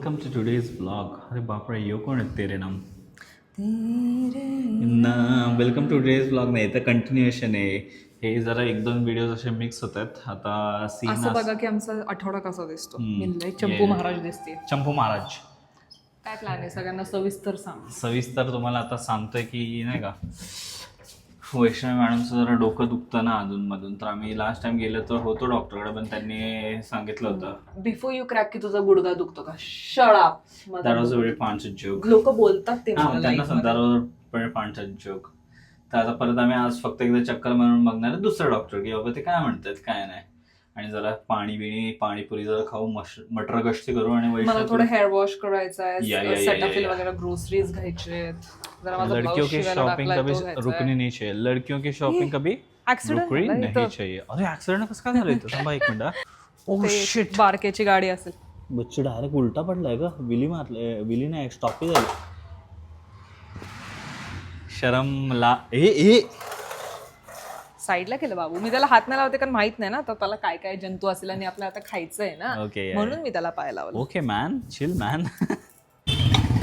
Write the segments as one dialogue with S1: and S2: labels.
S1: Welcome to today's blog. अरे बापरे, यो कोण आहेत तेरे नाम ना. वेलकम टू टुडेज ब्लॉग नाही तर कंटिन्युएशन आहे. हे जरा एक दोन व्हिडिओ असे मिक्स होत आहेत. आता सीन
S2: असं बघा की आमचा आठवडा कसा दिसतो. मी चंपू महाराज दिसते.
S1: चंपू महाराज
S2: काय प्लॅन आहे सगळ्यांना सविस्तर सांग.
S1: सविस्तर तुम्हाला आता सांगतोय की नाही का, वैष्णवी मॅडमचं जरा डोकं दुखतं ना अधूनमधून. तर आम्ही लास्ट टाइम गेलो तर होतो डॉक्टरकडे, पण त्यांनी सांगितलं होतं
S2: बिफोर यू क्रॅक की तुझा गुडघा दुखतो का. शळा
S1: दॅट वॉज अ व्हेरी पांचट जोक.
S2: लोक बोलतात ते मला
S1: त्यांना
S2: life मध्ये.
S1: संदर्भ पांचट जोक. तर आता परत आम्ही आज फक्त एकदा चक्कर मारून बघणार आहे दुसरं डॉक्टर की बाबा ते काय म्हणतात काय नाही. आणि जरा पाणीपुरी जरा खाऊ, मटर गश्ती करू. आणि
S2: मला थोडं हेअर वॉश करायचं
S1: या,
S2: आहे,
S1: या, या,
S2: सेटाफिल
S1: या.
S2: वगैरे ग्रोसरीज घ्यायचे आहेत. जरा माझा
S1: लड़कियों
S2: ब्लाउज
S1: की
S2: शिवायला
S1: शॉपिंग
S2: टाकलाय,
S1: कभी
S2: तो घ्यायचा
S1: रुकनी
S2: आहे.
S1: नहीं चाहिए. लड़कियों की शॉपिंग कभी
S2: Accident
S1: रुकनी
S2: झाला इथं.
S1: नहीं चाहिए. अरे ऍक्सिडेंट कसं काय झालं इथं? थांबा एक मिनिट. ओह
S2: ते
S1: शिट,
S2: बारकेची गाडी असेल.
S1: बच्ची डायरेक्ट उलटा पडलाय का? विली नाही स्टॉप झाली. शरमला ए
S2: साईडला केलं बाबू. मी त्याला हात नाही लावते कारण माहित नाही ना तर त्याला काय काय जंतू असेल आणि आपल्याला आता खायचं आहे ना.
S1: Okay, yeah.
S2: म्हणून मी त्याला पाय लावलं.
S1: Okay man, chill man.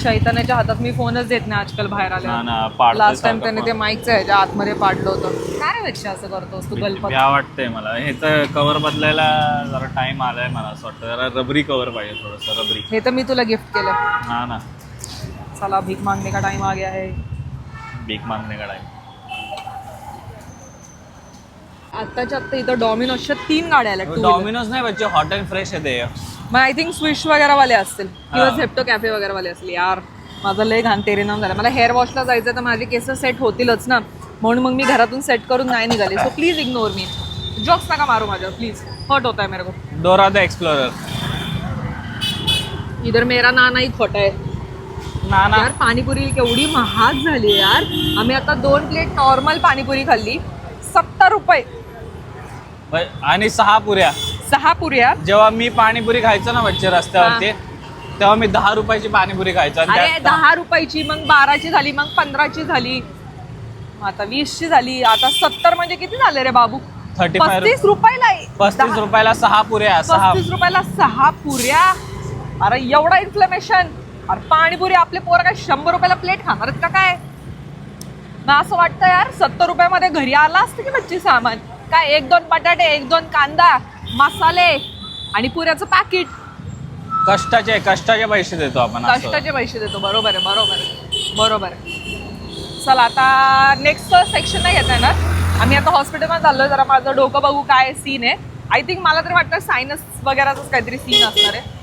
S2: चैतन्याच्या हातात मी फोनच देत नाही आजकाल बाहेर आले.
S1: ना पाडतोय
S2: लास्ट टाइम
S1: सारखं
S2: त्याने ते माईकच्या ह्याच्या आतमध्ये पाडलं होतं. काय रे पेक्षा असं करतोस तू गलपत.
S1: भ्या वाटतंय मला. ह्याचं कव्हर बदलायला जरा टाइम आलाय मला असं वाटतं. जरा रबरी कव्हर पाहिजे, थोडंसं रबरी.
S2: हे तर मी तुला गिफ्ट केलं.
S1: हा ना,
S2: चला भीक मागणे का टाइम आ गया है.
S1: भीक मागणे का टाइम.
S2: आत्ताच्या आत्ता इथं डॉमिनोजच्या 3 गाड्या आल्या.
S1: डॉमिनोज नाही बच्चे, हॉट अँड फ्रेश आहे ते.
S2: मग आय थिंक स्विश वगैरे वाले असतील किंवा झेप्टो कॅफे वगैरे वाले असतील. यार माझं लय घाण तेरे नाम झालं. मला हेअर वॉशला जायचं तर माझे केस सेट होतीलच ना, म्हणून मग मी घरातून सेट करून नाही निघाले. So please ignore me. Jokes नका मारू माझ्यावर प्लीज. हर्ट होता है मेरे को.
S1: Dora the explorer.
S2: इधर मेरा नाना ही खोटा है.
S1: ना
S2: यार पाणीपुरी केवढी महाग झाली यार. आम्ही आता 2 प्लेट नॉर्मल पाणीपुरी खाल्ली, 70 रुपये.
S1: आणि 6 पुऱ्या.
S2: 6 पुऱ्या.
S1: जेव्हा मी पाणीपुरी खायचो ना बच्चे रस्त्यावरती, तेव्हा मी 10 रुपयाची पाणीपुरी खायचो. आणि
S2: अरे
S1: त्यात
S2: 10 रुपयाची, मग 12ची झाली, मग 15ची झाली, आता 20ची झाली, आता 70 म्हणजे किती झाले रे बाबू? 35 रुपयाला आहे.
S1: 35 रुपयाला 6 पुऱ्या.
S2: 35 रुपयाला 6 पुऱ्या. अरे एवढा इन्फ्लेमेशन. अरे पाणीपुरी आपले पोरं काय 100 रुपयाला प्लेट खाणार आहेत का काय? मग असं वाटतं यार 70 रुपयामध्ये घरी आला असतं की बच्ची सामान. काय 1-2 बटाटे, 1-2 कांदा, मसाले आणि पुऱ्याचं पॅकेट.
S1: कष्टाचे पैसे देतो आपण.
S2: कष्टाचे पैसे देतो. बरोबर आहे, बरोबर आहे, बरोबर आहे. चला आता नेक्स्ट सेक्शन नाही घेता येणार. आम्ही आता हॉस्पिटलमध्ये चाललोय. जरा माझं डोकं बघू काय सीन आहे. आय थिंक मला तरी वाटतं सायनस वगैरेच काहीतरी सीन असणार आहे.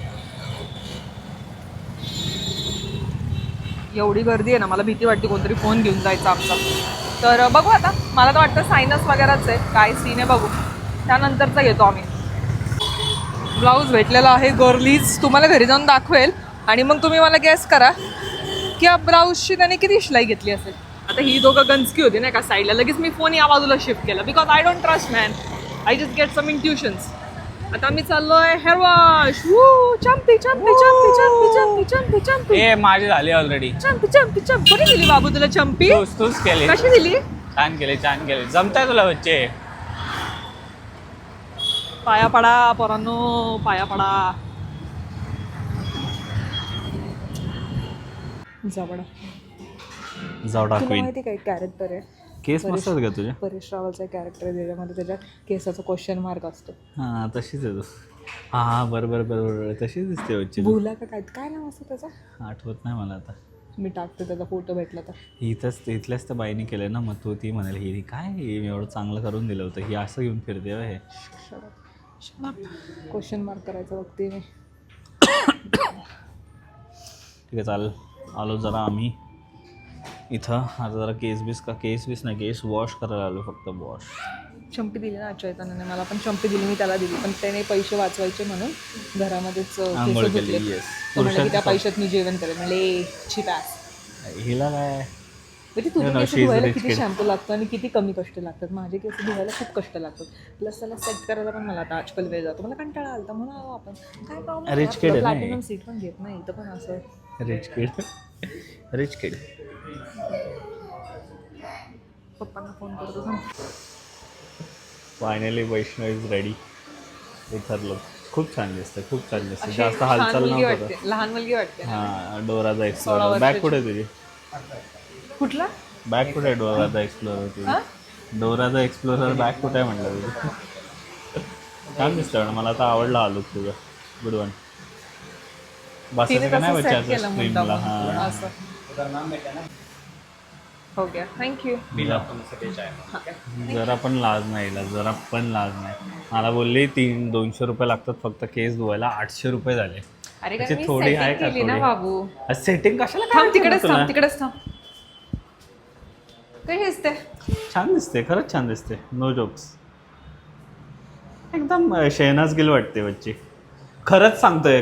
S2: एवढी गर्दी आहे ना, मला भीती वाटते कोणतरी फोन घेऊन जायचा आमचा. तर बघू आता. मला तर वाटतं सायनस वगैरेच आहे. काय सीन आहे बघू, त्यानंतरचा घेतो आम्ही. ब्लाऊज भेटलेला आहे गर्लीज. तुम्हाला घरी जाऊन दाखवेल आणि मग तुम्ही मला गॅस करा की या ब्लाऊजची त्याने किती शिलाई घेतली असेल. आता ही दोघं गंजकी होती ना एका साईडला, लगेच मी फोन या बाजूला शिफ्ट केला because I don't trust man. I just get some intuitions. आता आम्ही चाललोय हेअर वॉश. चंपी चंपी चंपी चंपी चंपी चंपी चंपी.
S1: ए माझी झाली ऑलरेडी.
S2: चंपी चंपी चंपी. कोणी दिली बाबू तुला चंपी?
S1: तूच केली.
S2: कशी दिली?
S1: छान केले. जमताय तुला बच्चे.
S2: पाया पडा पोरांनो, पाया पडा.
S1: जावडा
S2: तुला
S1: क्वीन.
S2: माहिती काय कॅरेक्टर आहे?
S1: केस मस्त आहेत का तुझे?
S2: परेश रावलचा कॅरेक्टर आहे ज्याच्यामध्ये त्याच्या केसाचा क्वेश्चन मार्क असतो.
S1: हा तशीच आहे तू. हा बरोबर तशीच दिसते बच्चे.
S2: भुला का काय नाव असतं त्याचं?
S1: आठवत नाही मला आता.
S2: मी टाकते त्याचा फोटो भेटला तर.
S1: इथल्याच त्या बाईने केलं ना, मग तू ती म्हणाल ही काय मी एवढं चांगलं करून दिलं होतं, ही असं घेऊन फिरते हे.
S2: क्वेश्चन मार्क करायचं बघते मी.
S1: ठीक आहे चालेल. आलो जरा आम्ही इथं. आता जरा केस वॉश करायला आलो. फक्त वॉश.
S2: चंपी दिली ना चैतन्याने मला पण. चंपी दिली, मी त्याला दिली, पण त्याने पैसे वाचवायचे म्हणून घरामध्येच
S1: आंघोळ
S2: केस
S1: केली.
S2: धुतले.
S1: येस.
S2: तो म्हणला की त्या पैशात मी जेवण करेन. म्हणजे छिप ॲस.
S1: हिला काय
S2: म्हणजे तुझे केस धुवायला किती शॅम्पू लागतो आणि किती कमी कष्ट लागतात. माझे केस धुवायला खूप कष्ट लागतात. प्लस त्याला सेट करायला पण मला आता आजकाल वेळ जातो. मला कंटाळा आलता म्हणून आपण काय प्रॉब्लेम. प्लॅटिनम सीट पण घेत नाही इथं पण असं.
S1: Rich kid.
S2: पप्पांना फोन करतो सांग.
S1: Finally Vaishnav is ready. हे ठरलं. खूप छान दिसते, खूप छान दिसते.
S2: अशी
S1: जास्त
S2: छान
S1: हालचाल
S2: मुलगी
S1: नको
S2: वाटते, लहान मुलगी वाटते.
S1: हा. डोराचा
S2: 16
S1: एक्सप्लोरर बॅग
S2: वर्षाची.
S1: कुठे तुझी?
S2: कुठला?
S1: बॅग कुठे आहे डोराचा एक्सप्लोरर
S2: हा?
S1: तुझी? डोराचा एक्सप्लोरर बॅग कुठे आहे म्हटलं तुझी? छान दिसतं ना, मला तर आवडला हा लुक तुझा. Good one.
S2: तिने
S1: बसायचं का नाही
S2: तसं सेट
S1: बच्चा
S2: केलं
S1: स्क्रीनला?
S2: मुद्दामून
S1: हा.
S2: असं. हो गया, थँक्यू.
S1: जरा पण लाज नाही, जरा पण लाज नाही. मला बोलली 200 रुपये लागतात फक्त केस धुवायला, 800 रुपये झाले.
S2: अरे
S1: त्याची
S2: काय मी
S1: थोडी आहे
S2: सेटिंग
S1: का
S2: केली ना
S1: थोडी?
S2: बाबू.
S1: सेटिंग कशाला
S2: थांब
S1: करायचं
S2: तिकडेच
S1: तुला?
S2: थांब, तिकडेच थांब. कशी दिसते?
S1: छान दिसते, खरंच छान दिसते. No jokes. एकदम शहनाज गिल वाटते बच्ची. खरंच सांगतोय.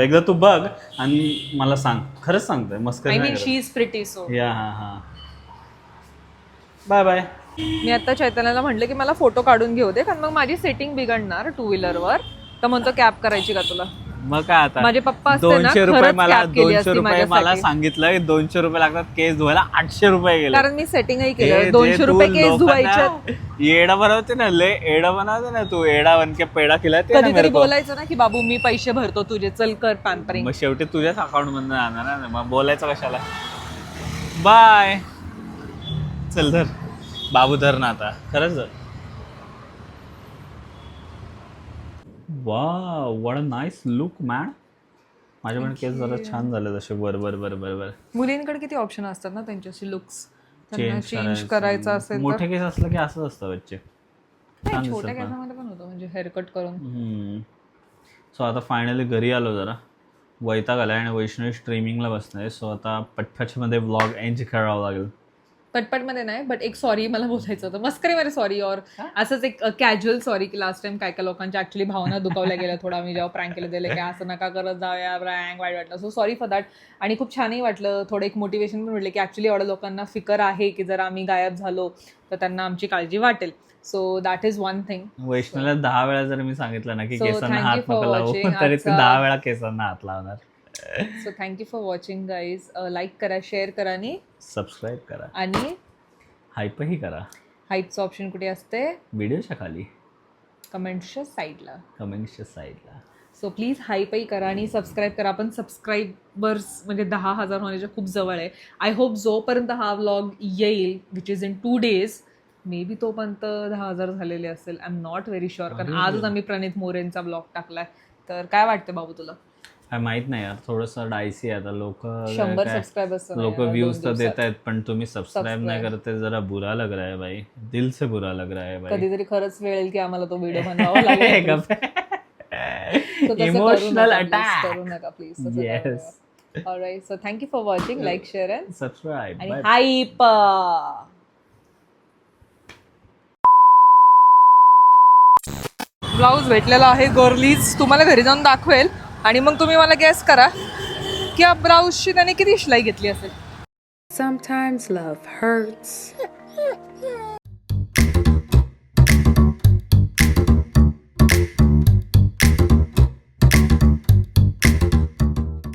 S1: एकदा तू बघ आणि मला सांग. खरंच सांगतोय, मस्करी
S2: आय
S1: नाही
S2: मीन
S1: करत.
S2: शी इज प्रिटी सो.
S1: या हा. Bye bye.
S2: मी आता चैतन्याला म्हटलं की मला फोटो काढून घेऊ दे, कारण मग माझी सेटिंग बिघडणार 2 व्हीलरवर. तर म्हणतो कॅब करायची का तुला?
S1: मग काय आता?
S2: माझे पप्पा असते ना,
S1: 200 रुपये
S2: खरंच
S1: मला
S2: कॅब केली
S1: 200
S2: असती
S1: रुपये मला
S2: माझ्यासाठी.
S1: सांगितलं 200 रुपये लागतात केस धुवायला, 800 रुपये गेले.
S2: कारण मी सेटिंगही केलं. 200 रुपये केस धुवायच्यात.
S1: येडा बनवते ना, लय एडा बनवते ना तू. एडा बनके पेडा केला ते ना
S2: कधीतरी
S1: मेरे को.
S2: बोलायचं ना की बाबू मी पैसे भरतो तुझे, चल कर पॅम्परिंग.
S1: मग शेवटी तुझ्याच अकाउंट मधून आणणार ना, मग बोलायचं कशाला? बाय. चल धर बाबू, धर ना आता. खरंच धर. Wow, what a nice look man. माझे पण केस जरा छान झाले तसे. बर.
S2: मुलींकडे किती ऑप्शन असतात ना त्यांच्याशी लुक्स, त्यांना चेंज करायचं असेल तर.
S1: मोठे केस असलं की असंच असतं बच्चे.
S2: नाही, छोट्या केसामध्ये पण होतं, म्हणजे हेअरकट करून.
S1: सो आता फायनली घरी आलो, जरा वैताग आलाय आणि वैष्णवी स्ट्रीमिंगला बसणार. सो आता पटपटमध्ये व्लॉग एंड करावं लागेल.
S2: पटपटमध्ये नाही, बट एक सॉरी मला बोलायचं होतं. मस्करीमध्ये सॉरी, और असंच एक कॅज्युअल सॉरी की लास्ट टाइम काय लोकांच्या ऍक्च्युली भावना दुखावल्या गेल्या थोडा. आम्ही जेव्हा प्रँक केलं दिले की असं नका करत जाऊया, प्रँक वाईट वाटलं. So sorry for that. आणि खूप छानही वाटलं, थोडं एक मोटिवेशन पण भेटलं की ऍक्च्युली एवढ्या लोकांना फिकर आहे की जर आम्ही गायब झालो तर त्यांना आमची काळजी वाटेल. So that is one thing.
S1: वैष्णवीला 10 वेळा जर मी सांगितलं ना की
S2: So,
S1: केसांना
S2: thank
S1: हात
S2: you for
S1: नको लावू,
S2: watching
S1: तरी ते
S2: आजचा-
S1: 10 वेळा केसांना हात लावणार.
S2: So thank you for watching guys. Like करा, शेअर करा आणि
S1: सबस्क्राईब करा
S2: आणि
S1: हायपही करा.
S2: हाईपचं ऑप्शन कुठे असते?
S1: व्हिडिओच्या खाली
S2: कमेंट्सच्या साईडला.
S1: कमेंट्सच्या साईडला.
S2: सो प्लीज हाईपही करा आणि सबस्क्राईब करा. आपण सबस्क्रायबर्स म्हणजे 10,000 होण्याच्या खूप जवळ आहे. आय होप जोपर्यंत हा व्लॉग येईल, which is in 2 days, may be तोपर्यंत 10,000 झालेले असेल. I am not very sure, कारण आजच आम्ही प्रणित मोरेंचा ब्लॉग टाकलाय. तर काय वाटतं बाबू तुला?
S1: काय माहित नाही यार, थोडंसं डायसी आहे आता.
S2: 100 सबस्क्रायबर्स
S1: लोक व्ह्यूज तर देत आहेत, पण तुम्ही सबस्क्राईब नाही करते. जरा बुरा लग रहा है भाई, दिल से बुरा लग रहा है भाई.
S2: कधीतरी खरंच वेळ येईल की आम्हाला तो व्हिडिओ बनवावा लागेल.
S1: Emotional attack.
S2: करू नका please.
S1: Yes.
S2: All right, so thank you for watching. Like, share and
S1: subscribe.
S2: आणि हाईप. ब्लाऊज भेटलेला आहे गर्लीज, तुम्हाला घरी जाऊन दाखवेल आणि मग तुम्ही मला गेस करा की या ब्लाऊजची त्याने किती शिलाई घेतली असेल.
S3: Sometimes love hurts.